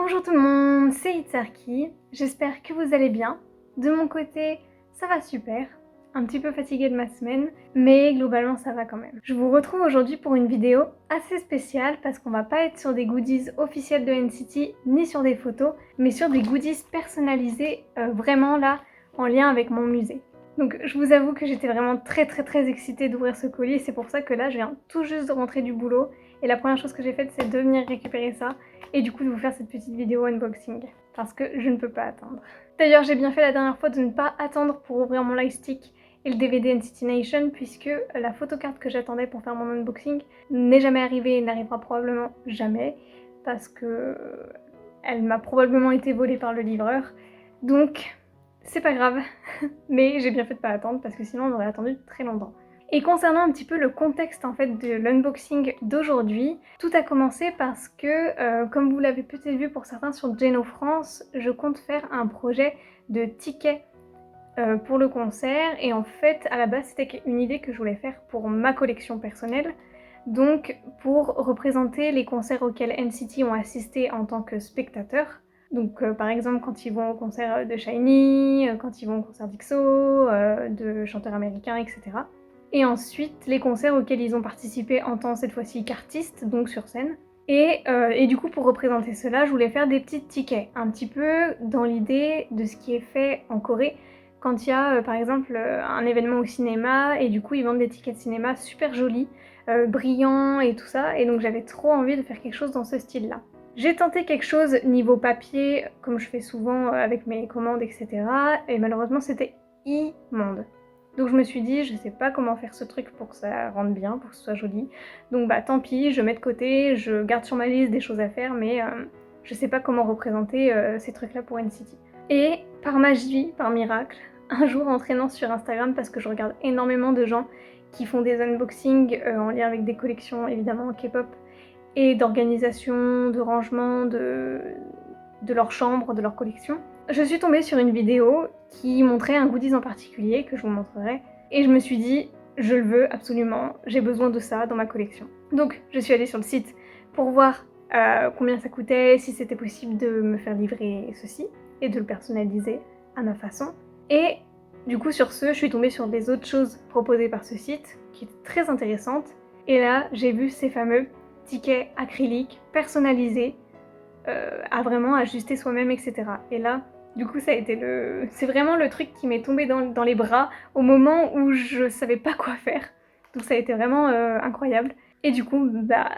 Bonjour tout le monde, c'est Itzarki, j'espère que vous allez bien. De mon côté, ça va super, un petit peu fatiguée de ma semaine, mais globalement ça va quand même. Je vous retrouve aujourd'hui pour une vidéo assez spéciale parce qu'on va pas être sur des goodies officiels de NCT ni sur des photos, mais sur des goodies personnalisés vraiment là en lien avec mon musée. Donc je vous avoue que j'étais vraiment très excitée d'ouvrir ce colis et c'est pour ça que là je viens tout juste de rentrer du boulot et la première chose que j'ai faite c'est de venir récupérer ça et du coup de vous faire cette petite vidéo unboxing parce que je ne peux pas attendre. D'ailleurs j'ai bien fait la dernière fois de ne pas attendre pour ouvrir mon lightstick et le DVD NCT Nation puisque la photocarte que j'attendais pour faire mon unboxing n'est jamais arrivée et n'arrivera probablement jamais parce que elle m'a probablement été volée par le livreur. Donc c'est pas grave, mais j'ai bien fait de pas attendre parce que sinon on aurait attendu très longtemps. Et concernant un petit peu le contexte en fait de l'unboxing d'aujourd'hui, tout a commencé parce que, comme vous l'avez peut-être vu pour certains sur Geno France, je compte faire un projet de tickets pour le concert et en fait à la base c'était une idée que je voulais faire pour ma collection personnelle, donc pour représenter les concerts auxquels NCT ont assisté en tant que spectateurs. Donc par exemple quand ils vont au concert de SHINee, quand ils vont au concert d'EXO, de chanteurs américains, etc. Et ensuite les concerts auxquels ils ont participé en tant cette fois-ci qu'artistes, donc sur scène. Et du coup pour représenter cela, je voulais faire des petits tickets, un petit peu dans l'idée de ce qui est fait en Corée quand il y a par exemple un événement au cinéma et du coup ils vendent des tickets de cinéma super jolis, brillants et tout ça, et donc j'avais trop envie de faire quelque chose dans ce style-là. J'ai tenté quelque chose niveau papier, comme je fais souvent avec mes commandes, etc. Et malheureusement, c'était immonde. Donc je me suis dit, je sais pas comment faire ce truc pour que ça rentre bien, pour que ce soit joli. Donc bah tant pis, je mets de côté, je garde sur ma liste des choses à faire, mais je sais pas comment représenter ces trucs-là pour NCT. Et par magie, par miracle, un jour en traînant sur Instagram, parce que je regarde énormément de gens qui font des unboxings en lien avec des collections évidemment K-pop, et d'organisation, de rangement de leur chambre, de leur collection. Je suis tombée sur une vidéo qui montrait un goodies en particulier, que je vous montrerai, et je me suis dit, je le veux absolument, j'ai besoin de ça dans ma collection. Donc je suis allée sur le site pour voir combien ça coûtait, si c'était possible de me faire livrer ceci, et de le personnaliser à ma façon. Et du coup sur ce, je suis tombée sur des autres choses proposées par ce site, qui étaient très intéressantes, et là j'ai vu ces fameux tickets acryliques personnalisés à vraiment ajuster soi-même, etc. Et là, du coup, ça a été c'est vraiment le truc qui m'est tombé dans les bras au moment où je savais pas quoi faire. Donc ça a été vraiment incroyable. Et du coup, bah,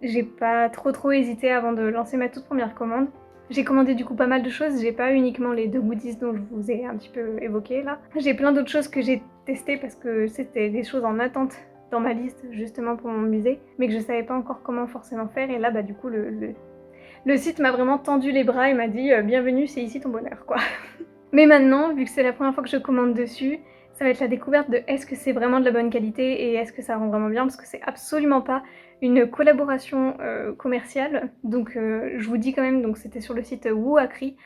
j'ai pas trop hésité avant de lancer ma toute première commande. J'ai commandé du coup pas mal de choses, j'ai pas uniquement les 2 goodies dont je vous ai un petit peu évoqué là. J'ai plein d'autres choses que j'ai testées parce que c'était des choses en attente dans ma liste justement pour mon musée, mais que je savais pas encore comment forcément faire, et là bah du coup le site m'a vraiment tendu les bras et m'a dit bienvenue, c'est ici ton bonheur quoi. Mais maintenant, vu que c'est la première fois que je commande dessus, ça va être la découverte de est-ce que c'est vraiment de la bonne qualité et est-ce que ça rend vraiment bien, parce que c'est absolument pas une collaboration commerciale, donc je vous dis quand même, donc c'était sur le site Wooakry,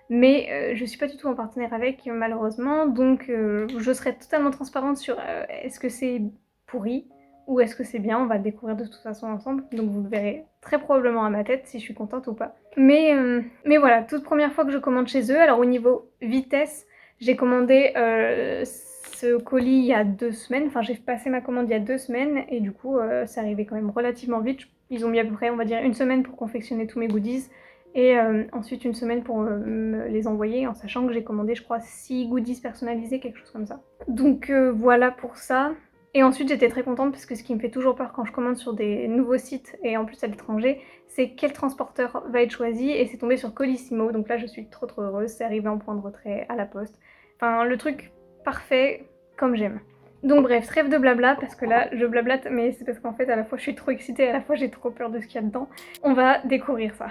mais je suis pas du tout en partenaire avec malheureusement, donc je serai totalement transparente sur est-ce que c'est pourri ou est-ce que c'est bien, on va le découvrir de toute façon ensemble, donc vous le verrez très probablement à ma tête si je suis contente ou pas. Mais voilà, toute première fois que je commande chez eux, alors au niveau vitesse, j'ai commandé ce colis il y a 2 semaines, enfin j'ai passé ma commande il y a 2 semaines et du coup c'est arrivé quand même relativement vite. Ils ont mis à peu près, on va dire, 1 semaine pour confectionner tous mes goodies et ensuite 1 semaine pour me les envoyer, en sachant que j'ai commandé je crois 6 goodies personnalisés, quelque chose comme ça. Donc voilà pour ça. Et ensuite j'étais très contente parce que ce qui me fait toujours peur quand je commande sur des nouveaux sites et en plus à l'étranger, c'est quel transporteur va être choisi, et c'est tombé sur Colissimo, donc là je suis trop heureuse, c'est arrivé en point de retrait à la poste. Enfin le truc parfait comme j'aime. Donc bref, trêve de blabla, parce que là je blablate, mais c'est parce qu'en fait à la fois je suis trop excitée, à la fois j'ai trop peur de ce qu'il y a dedans. On va découvrir ça.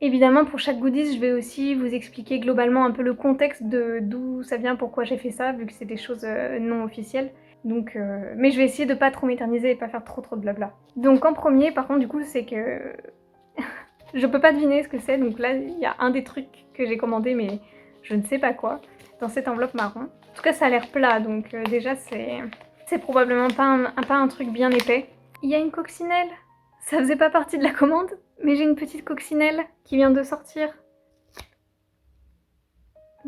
Évidemment pour chaque goodies je vais aussi vous expliquer globalement un peu le contexte de d'où ça vient, pourquoi j'ai fait ça, vu que c'est des choses non officielles. Donc, mais je vais essayer de pas trop m'éterniser et pas faire trop de blabla. Donc en premier par contre du coup c'est que je peux pas deviner ce que c'est, donc là il y a un des trucs que j'ai commandé mais je ne sais pas quoi, dans cette enveloppe marron. En tout cas ça a l'air plat, donc déjà c'est probablement pas un truc bien épais. Il y a une coccinelle, ça faisait pas partie de la commande, mais j'ai une petite coccinelle qui vient de sortir.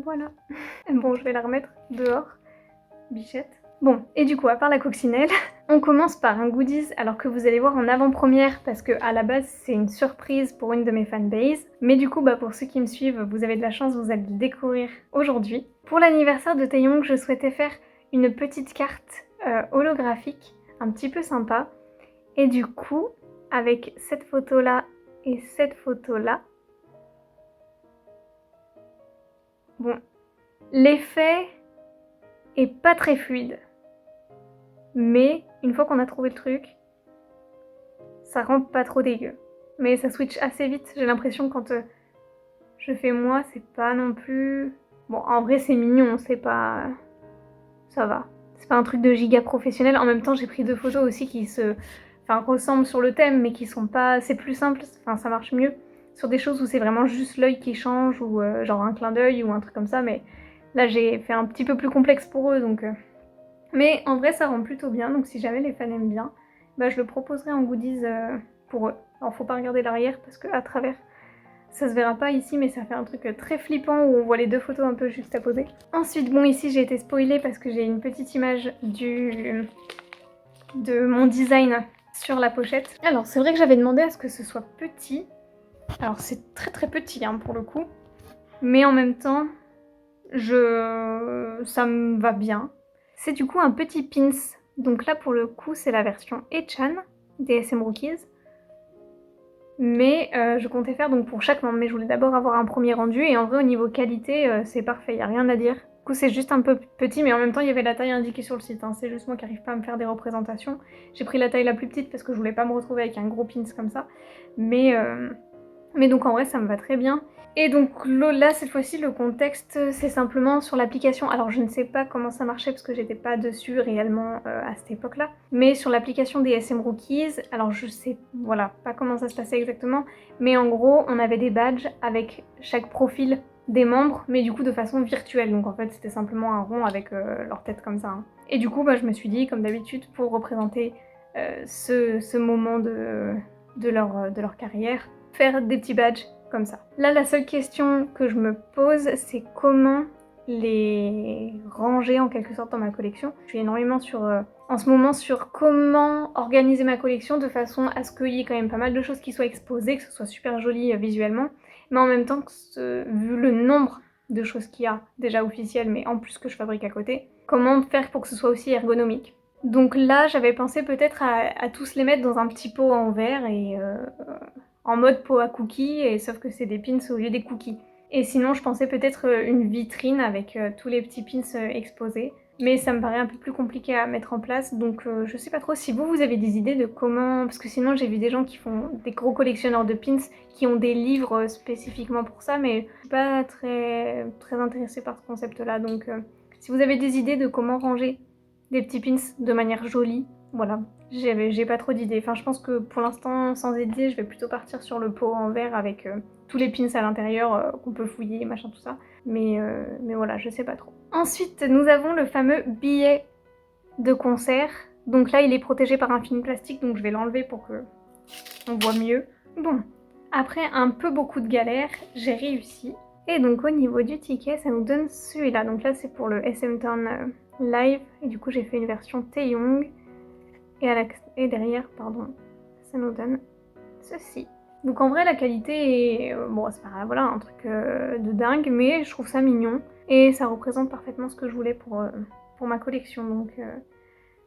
Voilà. Bon, je vais la remettre dehors, bichette. Bon, et du coup, à part la coccinelle, on commence par un goodies, alors que vous allez voir en avant-première, parce que à la base, c'est une surprise pour une de mes fanbases. Mais du coup, pour ceux qui me suivent, vous avez de la chance, vous allez le découvrir aujourd'hui. Pour l'anniversaire de Taeyong, je souhaitais faire une petite carte holographique, un petit peu sympa. Et du coup, avec cette photo-là et cette photo-là, bon, l'effet est pas très fluide. Mais une fois qu'on a trouvé le truc, ça rend pas trop dégueu. Mais ça switch assez vite, j'ai l'impression quand je fais moi, c'est pas non plus... Bon, en vrai c'est mignon, c'est pas... Ça va. C'est pas un truc de giga professionnel. En même temps, j'ai pris 2 photos aussi qui ressemblent sur le thème, mais qui sont pas... C'est plus simple, enfin ça marche mieux. Sur des choses où c'est vraiment juste l'œil qui change, ou genre un clin d'œil, ou un truc comme ça, mais là j'ai fait un petit peu plus complexe pour eux, donc... Mais en vrai, ça rend plutôt bien, donc si jamais les fans aiment bien, je le proposerai en goodies pour eux. Alors faut pas regarder l'arrière parce qu'à travers, ça se verra pas ici, mais ça fait un truc très flippant où on voit les 2 photos un peu juxtaposées. Ensuite, bon, ici j'ai été spoilée parce que j'ai une petite image de mon design sur la pochette. Alors c'est vrai que j'avais demandé à ce que ce soit petit. Alors c'est très très petit pour le coup, mais en même temps, ça me va bien. C'est du coup un petit pins. Donc là pour le coup c'est la version Echan des SM Rookies. Mais je comptais faire donc pour chaque membre, mais je voulais d'abord avoir un premier rendu et en vrai au niveau qualité c'est parfait, y a rien à dire. Du coup c'est juste un peu petit mais en même temps il y avait la taille indiquée sur le site, c'est juste moi qui arrive pas à me faire des représentations. J'ai pris la taille la plus petite parce que je voulais pas me retrouver avec un gros pins comme ça. Mais donc en vrai ça me va très bien. Et donc là cette fois-ci le contexte c'est simplement sur l'application. Alors je ne sais pas comment ça marchait parce que j'étais pas dessus réellement à cette époque-là. Mais sur l'application des SM Rookies, alors je sais pas comment ça se passait exactement. Mais en gros on avait des badges avec chaque profil des membres, mais du coup de façon virtuelle. Donc en fait c'était simplement un rond avec leur tête comme ça. Et du coup je me suis dit comme d'habitude pour représenter ce moment de leur carrière, faire des petits badges comme ça. Là, la seule question que je me pose, c'est comment les ranger en quelque sorte dans ma collection. Je suis énormément en ce moment sur comment organiser ma collection de façon à ce qu'il y ait quand même pas mal de choses qui soient exposées, que ce soit super joli visuellement, mais en même temps, vu le nombre de choses qu'il y a déjà officielles, mais en plus que je fabrique à côté, comment faire pour que ce soit aussi ergonomique. Donc là, j'avais pensé peut-être à tous les mettre dans un petit pot en verre et en mode pot à cookies, et sauf que c'est des pins au lieu des cookies. Et sinon, je pensais peut-être une vitrine avec tous les petits pins exposés. Mais ça me paraît un peu plus compliqué à mettre en place, donc je sais pas trop si vous avez des idées de comment... Parce que sinon, j'ai vu des gens qui font des gros collectionneurs de pins, qui ont des livres spécifiquement pour ça, mais je suis pas très intéressée par ce concept-là. Donc si vous avez des idées de comment ranger des petits pins de manière jolie, voilà. J'ai pas trop d'idées. Enfin, je pense que pour l'instant, sans idée, je vais plutôt partir sur le pot en verre avec tous les pins à l'intérieur qu'on peut fouiller, machin, tout ça. Mais voilà, je sais pas trop. Ensuite, nous avons le fameux billet de concert. Donc là, il est protégé par un film plastique, donc je vais l'enlever pour que on voit mieux. Bon, après un peu beaucoup de galères, j'ai réussi. Et donc au niveau du ticket, ça nous donne celui-là. Donc là, c'est pour le SM Town Live. Et du coup, j'ai fait une version Taeyong. Et derrière, ça nous donne ceci. Donc en vrai, la qualité est... bon, c'est pas un truc de dingue, mais je trouve ça mignon. Et ça représente parfaitement ce que je voulais pour ma collection.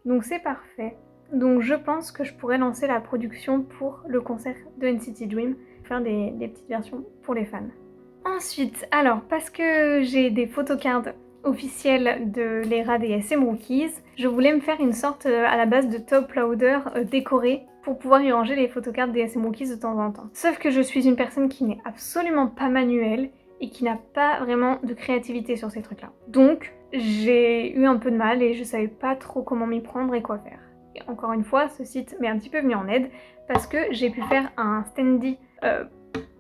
Donc c'est parfait. Donc je pense que je pourrais lancer la production pour le concert de NCT Dream. Faire des petites versions pour les fans. Ensuite, alors, parce que j'ai des photocards officielles de l'ERA des SM Rookies, je voulais me faire une sorte à la base de top loader décoré pour pouvoir y ranger les photocards des SM Rookies de temps en temps. Sauf que je suis une personne qui n'est absolument pas manuelle et qui n'a pas vraiment de créativité sur ces trucs-là. Donc, j'ai eu un peu de mal et je savais pas trop comment m'y prendre et quoi faire. Et encore une fois, ce site m'est un petit peu venu en aide parce que j'ai pu faire un standy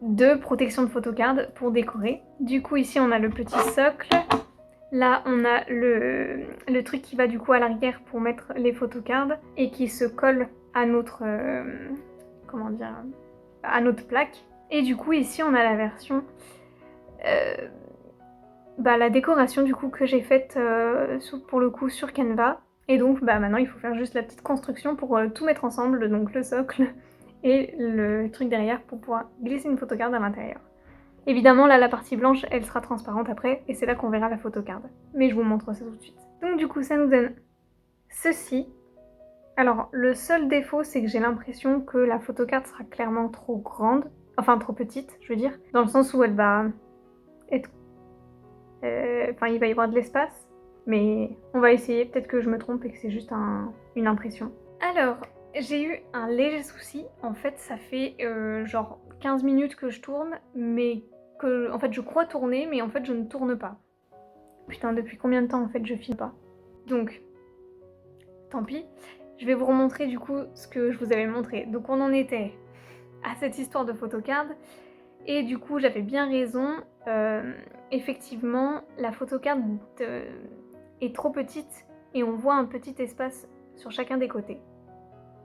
de protection de photocard pour décorer. Du coup ici on a le petit socle, là on a le truc qui va du coup à l'arrière pour mettre les photocards et qui se colle à notre à notre plaque. Et du coup ici on a la version la décoration du coup que j'ai faite pour le coup sur Canva. Et donc maintenant il faut faire juste la petite construction pour tout mettre ensemble, donc le socle et le truc derrière pour pouvoir glisser une photocard à l'intérieur. Évidemment là la partie blanche elle sera transparente après et c'est là qu'on verra la photocard. Mais je vous montre ça tout de suite. Donc du coup ça nous donne ceci. Alors le seul défaut c'est que j'ai l'impression que la photocard sera clairement trop grande, enfin trop petite je veux dire, dans le sens où elle va être... Enfin il va y avoir de l'espace, mais on va essayer, peut-être que je me trompe et que c'est juste une impression. Alors j'ai eu un léger souci, en fait ça fait genre 15 minutes que je tourne, mais que en fait je crois tourner, mais en fait je ne tourne pas. Putain depuis combien de temps en fait je filme pas. Donc tant pis. Je vais vous remontrer du coup ce que je vous avais montré. Donc on en était à cette histoire de photocard. Et du coup j'avais bien raison. Effectivement la photocard est trop petite et on voit un petit espace sur chacun des côtés.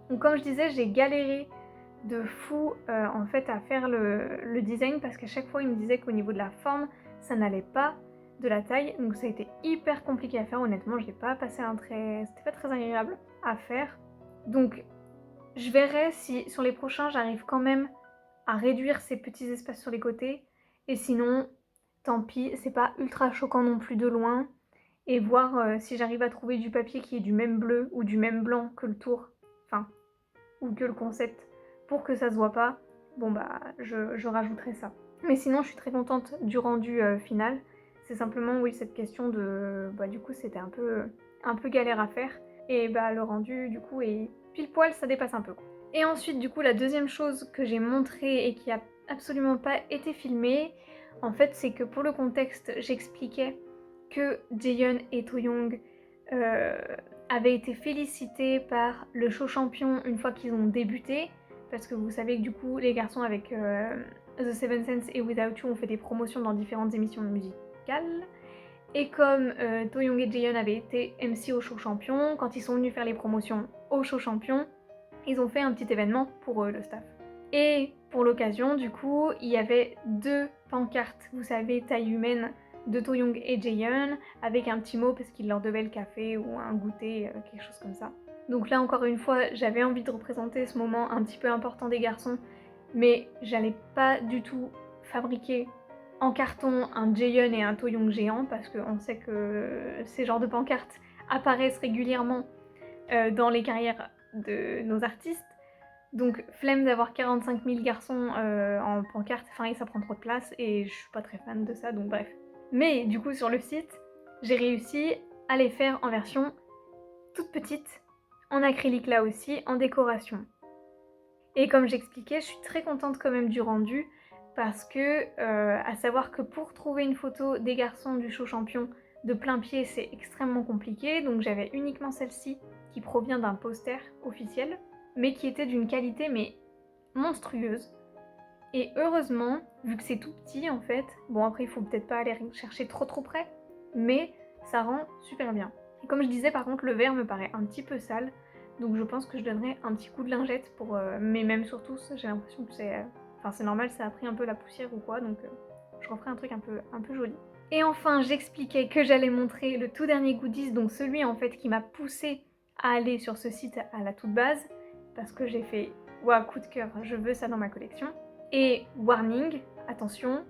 Donc comme je disais j'ai galéré de fou en fait à faire le design parce qu'à chaque fois il me disait qu'au niveau de la forme ça n'allait pas, de la taille, donc ça a été hyper compliqué à faire, honnêtement je n'ai pas passé c'était pas très agréable à faire. Donc je verrai si sur les prochains j'arrive quand même à réduire ces petits espaces sur les côtés, et sinon tant pis, c'est pas ultra choquant non plus de loin, et voir si j'arrive à trouver du papier qui est du même bleu ou du même blanc que le tour, enfin, ou que le concept, pour que ça se voit pas, bon je rajouterai ça. Mais sinon je suis très contente du rendu final. C'est simplement oui cette question de du coup c'était un peu galère à faire, et le rendu du coup est pile poil, ça dépasse un peu quoi. Et ensuite du coup la deuxième chose que j'ai montrée et qui a absolument pas été filmée, en fait c'est que pour le contexte j'expliquais que Jaehyun et Toyoung avaient été félicités par le show champion une fois qu'ils ont débuté, parce que vous savez que du coup les garçons avec The Seven Sense et Without You ont fait des promotions dans différentes émissions musicales. Et comme Toyoung et Jaehyun avaient été MC au show champion, quand ils sont venus faire les promotions au show champion, ils ont fait un petit événement pour le staff. Et pour l'occasion, du coup, il y avait 2 pancartes, vous savez, taille humaine, de Toyoung et Jaehyun, avec un petit mot parce qu'ils leur devaient le café ou un goûter, quelque chose comme ça. Donc là, encore une fois, j'avais envie de représenter ce moment un petit peu important des garçons, mais j'allais pas du tout fabriquer en carton un Jaehyun et un Toyoung géant, parce qu'on sait que ces genres de pancartes apparaissent régulièrement dans les carrières de nos artistes. Donc flemme d'avoir 45 000 garçons en pancarte, enfin ça prend trop de place et je suis pas très fan de ça, donc bref. Mais du coup sur le site, j'ai réussi à les faire en version toute petite, en acrylique là aussi, en décoration. Et comme j'expliquais, je suis très contente quand même du rendu, parce que, à savoir que pour trouver une photo des garçons du show champion de plein pied, c'est extrêmement compliqué, donc j'avais uniquement celle-ci qui provient d'un poster officiel, mais qui était d'une qualité mais monstrueuse. Et heureusement, vu que c'est tout petit en fait, bon après il faut peut-être pas aller chercher trop près, mais ça rend super bien. Et comme je disais par contre, le verre me paraît un petit peu sale, donc je pense que je donnerai un petit coup de lingette pour... mais même sur tous, j'ai l'impression que c'est... Enfin c'est normal, ça a pris un peu la poussière ou quoi, donc je referai un truc un peu joli. Et enfin, j'expliquais que j'allais montrer le tout dernier goodies, donc celui en fait qui m'a poussé à aller sur ce site à la toute base, parce que j'ai fait ouah, coup de cœur, je veux ça dans ma collection. Et warning, attention,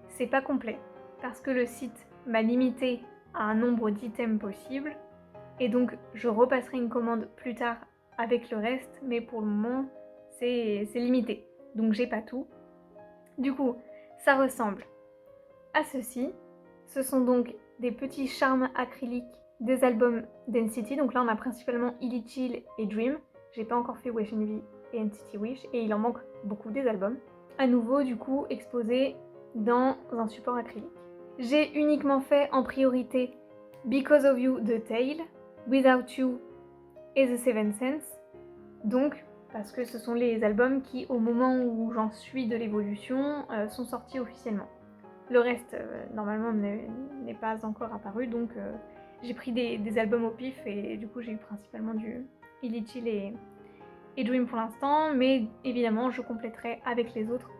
c'est pas complet, parce que le site m'a limité à un nombre d'items possible, et donc je repasserai une commande plus tard avec le reste, mais pour le moment c'est limité, donc j'ai pas tout. Du coup, ça ressemble à ceci. Ce sont donc des petits charmes acryliques des albums d'NCT. Donc là, on a principalement Illy Chill et Dream. J'ai pas encore fait Wesh Envy et NCT Wish, et il en manque beaucoup des albums. À nouveau, du coup, exposés dans un support acrylique. J'ai uniquement fait en priorité Because of You de Tail, Without You et The Seven Sense. Donc, parce que ce sont les albums qui, au moment où j'en suis de l'évolution, sont sortis officiellement. Le reste, normalement, n'est pas encore apparu, donc j'ai pris des albums au pif, et du coup j'ai eu principalement du Illy Chill et Dream pour l'instant, mais évidemment je compléterai avec les autres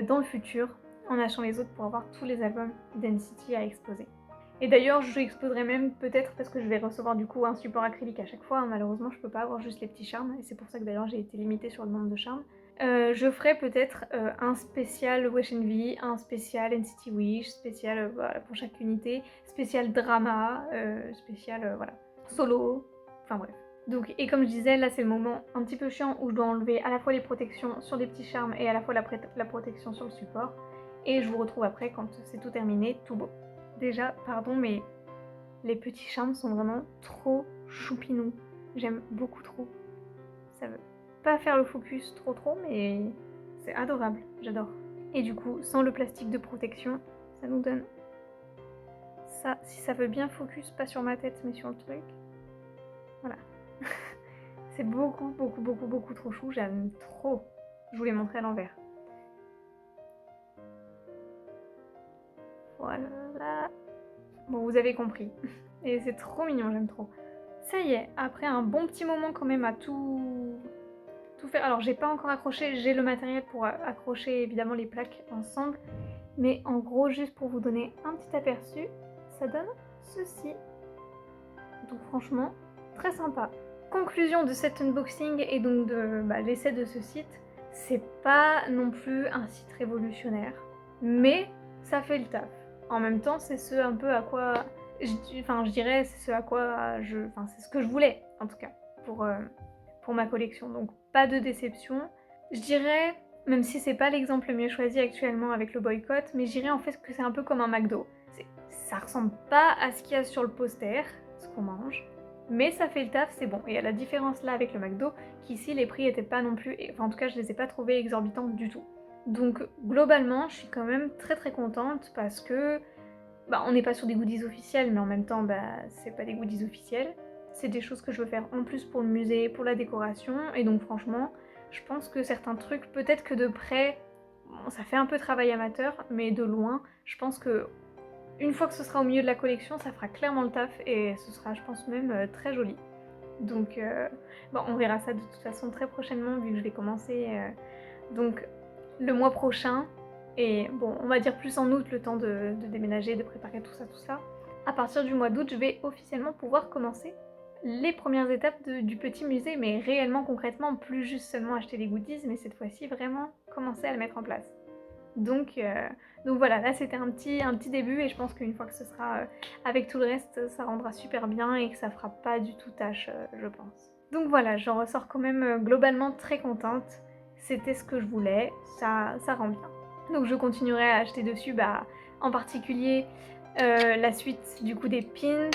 dans le futur, en achetant les autres pour avoir tous les albums d'NCT à exposer. Et d'ailleurs, je exposerai même peut-être parce que je vais recevoir du coup un support acrylique à chaque fois. Malheureusement, je peux pas avoir juste les petits charmes et c'est pour ça que d'ailleurs j'ai été limitée sur le nombre de charmes. Je ferai peut-être un spécial Wesh Envy, un spécial NCT Wish, spécial voilà, pour chaque unité, spécial drama, spécial voilà, solo, enfin bref. Donc, et comme je disais, là c'est le moment un petit peu chiant où je dois enlever à la fois les protections sur les petits charmes et à la fois la protection sur le support. Et je vous retrouve après quand c'est tout terminé, tout beau. Déjà, pardon, mais les petits charmes sont vraiment trop choupinous. J'aime beaucoup trop. Ça veut pas faire le focus trop, mais c'est adorable, j'adore. Et du coup, sans le plastique de protection, ça nous donne ça. Si ça veut bien focus, pas sur ma tête, mais sur le truc. Voilà. C'est beaucoup trop chou, j'aime trop. Je vous l'ai montré à l'envers. Voilà. Bon, vous avez compris. Et c'est trop mignon, j'aime trop. Ça y est, après un bon petit moment quand même à tout faire. Alors j'ai pas encore accroché, j'ai le matériel pour accrocher évidemment les plaques ensemble. Mais en gros, juste pour vous donner un petit aperçu, ça donne ceci. Donc franchement, très sympa. Conclusion de cet unboxing et donc de l'essai de ce site. C'est pas non plus un site révolutionnaire, mais ça fait le taf. En même temps, c'est ce un peu à quoi... je dirais, c'est ce à quoi c'est ce que je voulais, en tout cas, pour ma collection. Donc pas de déception. Je dirais, même si c'est pas l'exemple le mieux choisi actuellement avec le boycott, mais je dirais en fait que c'est un peu comme un McDo. Ça ressemble pas à ce qu'il y a sur le poster, ce qu'on mange, mais ça fait le taf, c'est bon. Et à la différence là avec le McDo, qu'ici les prix étaient pas non plus, enfin en tout cas je les ai pas trouvés exorbitants du tout. Donc globalement, je suis quand même très contente parce que on n'est pas sur des goodies officiels, mais en même temps, c'est pas des goodies officiels. C'est des choses que je veux faire en plus pour le musée, pour la décoration, et donc franchement, je pense que certains trucs, peut-être que de près, bon, ça fait un peu travail amateur, mais de loin, je pense que une fois que ce sera au milieu de la collection, ça fera clairement le taf, et ce sera, je pense même, très joli. Donc, on verra ça de toute façon très prochainement, vu que je vais commencer donc le mois prochain. Et bon, on va dire plus en août, le temps de déménager, de préparer tout ça. À partir du mois d'août, je vais officiellement pouvoir commencer les premières étapes du petit musée, mais réellement, concrètement, plus juste seulement acheter les goodies, mais cette fois-ci vraiment commencer à le mettre en place. Donc voilà, là c'était un petit début et je pense qu'une fois que ce sera avec tout le reste, ça rendra super bien et que ça fera pas du tout tâche, je pense. Donc voilà, j'en ressors quand même globalement très contente. C'était ce que je voulais, ça rend bien. Donc je continuerai à acheter dessus, en particulier la suite du coup des pins,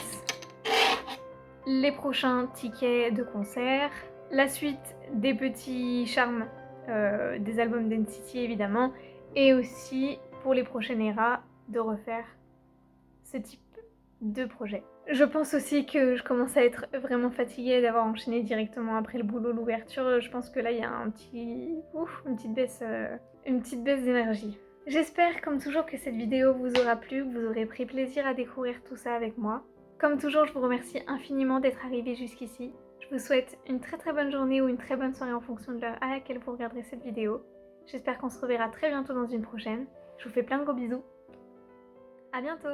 les prochains tickets de concert, la suite des petits charmes des albums d'NCT évidemment, et aussi pour les prochaines eras de refaire ce type de projet. Je pense aussi que je commence à être vraiment fatiguée d'avoir enchaîné directement après le boulot, l'ouverture. Je pense que là il y a une petite baisse d'énergie. J'espère comme toujours que cette vidéo vous aura plu, que vous aurez pris plaisir à découvrir tout ça avec moi. Comme toujours, je vous remercie infiniment d'être arrivé jusqu'ici. Je vous souhaite une très bonne journée ou une très bonne soirée en fonction de l'heure à laquelle vous regarderez cette vidéo. J'espère qu'on se reverra très bientôt dans une prochaine. Je vous fais plein de gros bisous. À bientôt!